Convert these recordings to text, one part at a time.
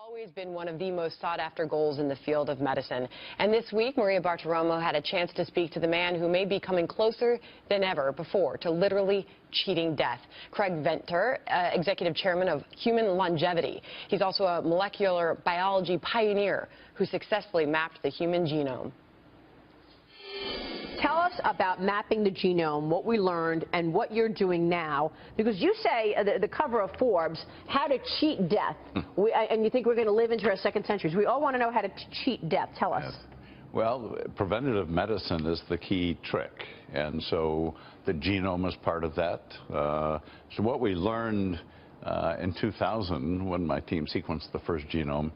Always been one of the most sought-after goals in the field of medicine. And this week, Maria Bartiromo had a chance to speak to the man who may be coming closer than ever before to literally cheating death. Craig Venter, executive chairman of Human Longevity. He's also a molecular biology pioneer who successfully mapped the human genome. Tell us about mapping the genome, what we learned, and what you're doing now. Because you say, the cover of Forbes, how to cheat death. And you think we're going to live into our second centuries. We all want to know how to cheat death. Tell us. Yes. Well, preventative medicine is the key trick. And so the genome is part of that. So what we learned in 2000, when my team sequenced the first genome,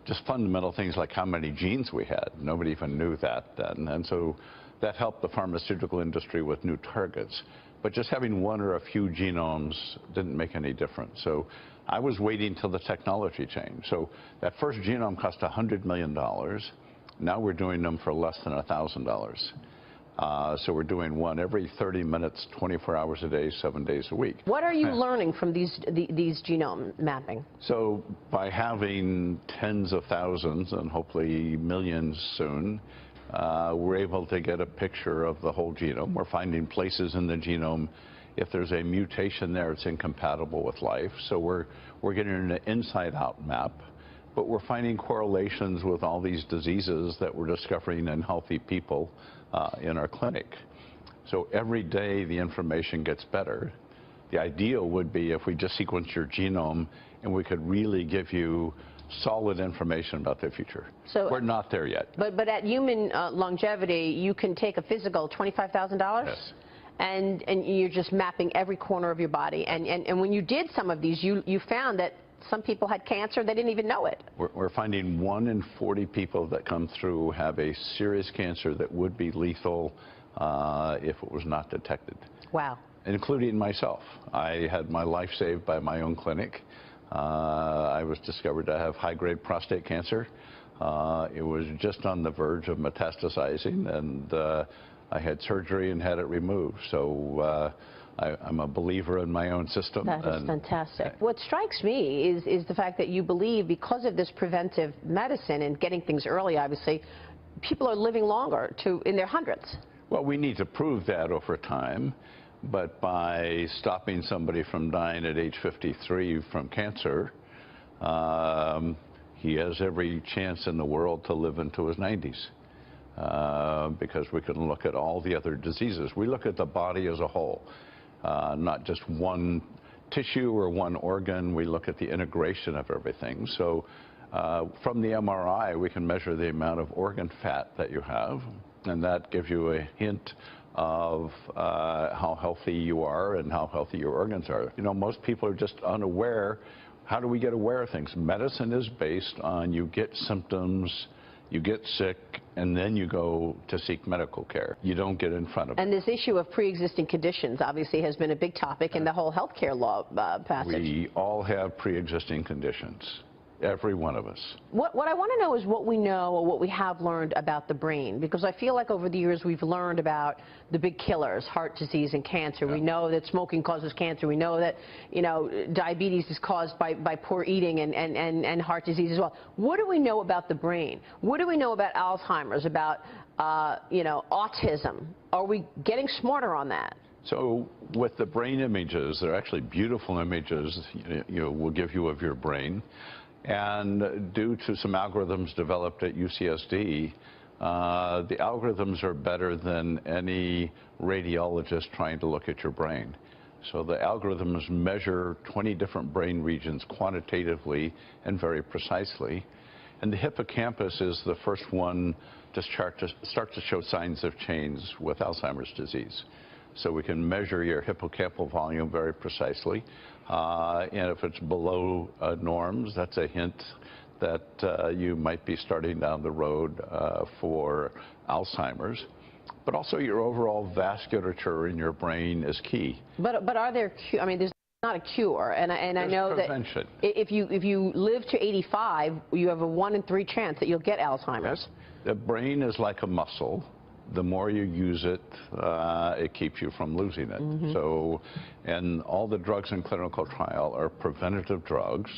just fundamental things like how many genes we had. Nobody even knew that then. And so that helped the pharmaceutical industry with new targets. But just having one or a few genomes didn't make any difference. So I was waiting till the technology changed. So that first genome cost $100 million. Now we're doing them for less than $1,000. So we're doing one every 30 minutes, 24 hours a day, 7 days a week. What are you learning from these genome mapping? So by having tens of thousands and hopefully millions soon, we're able to get a picture of the whole genome. We're finding places in the genome, if there's a mutation there, it's incompatible with life. So we're getting an inside-out map, but we're finding correlations with all these diseases that we're discovering in healthy people in our clinic. So every day the information gets better. The ideal would be if we just sequence your genome and we could really give you solid information about the future. So we're not there yet. But at Human Longevity, you can take a physical, $25,000? Yes. And you're just mapping every corner of your body. And when you did some of these, you found that some people had cancer, they didn't even know it. We're finding 1 in 40 people that come through have a serious cancer that would be lethal if it was not detected. Wow. Including myself. I had my life saved by my own clinic. I was discovered to have high-grade prostate cancer. It was just on the verge of metastasizing, and I had surgery and had it removed. So I'm a believer in my own system. That is fantastic. What strikes me is the fact that you believe, because of this preventive medicine and getting things early, obviously, people are living longer in their hundreds. Well, we need to prove that over time. But by stopping somebody from dying at age 53 from cancer, he has every chance in the world to live into his 90s. Because we can look at all the other diseases. We look at the body as a whole, not just one tissue or one organ. We look at the integration of everything. So from the MRI, we can measure the amount of organ fat that you have, and that gives you a hint of how healthy you are and how healthy your organs are. You know, most people are just unaware. How do we get aware of things? Medicine is based on you get symptoms, you get sick, and then you go to seek medical care. You don't get in front of it. And this issue of pre-existing conditions obviously has been a big topic in the whole health care law passage. We all have pre-existing conditions. Every one of us. What I want to know is what we know or what we have learned about the brain, because I feel like over the years we've learned about the big killers, heart disease and cancer. Yeah. We know that smoking causes cancer. We know that, you know, diabetes is caused by poor eating and heart disease as well. What do we know about the brain? What do we know about Alzheimer's, about, you know, autism? Are we getting smarter on that? So with the brain images, they're actually beautiful images, you know, will give you of your brain. And due to some algorithms developed at UCSD, the algorithms are better than any radiologist trying to look at your brain. So the algorithms measure 20 different brain regions quantitatively and very precisely. And the hippocampus is the first one to start to show signs of change with Alzheimer's disease. So we can measure your hippocampal volume very precisely. And if it's below norms, that's a hint that you might be starting down the road for Alzheimer's. But also your overall vasculature in your brain is key. But are there, I mean, there's not a cure, and I know prevention. That if you live to 85, you have a 1 in 3 chance that you'll get Alzheimer's. Yes. The brain is like a muscle. The more you use it, it keeps you from losing it. Mm-hmm. So, and all the drugs in clinical trial are preventative drugs.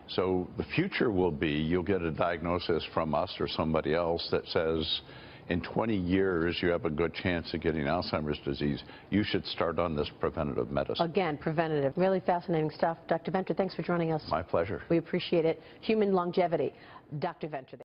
So the future will be you'll get a diagnosis from us or somebody else that says, in 20 years, you have a good chance of getting Alzheimer's disease. You should start on this preventative medicine. Again, preventative. Really fascinating stuff. Dr. Venter, thanks for joining us. My pleasure. We appreciate it. Human longevity. Dr. Venter.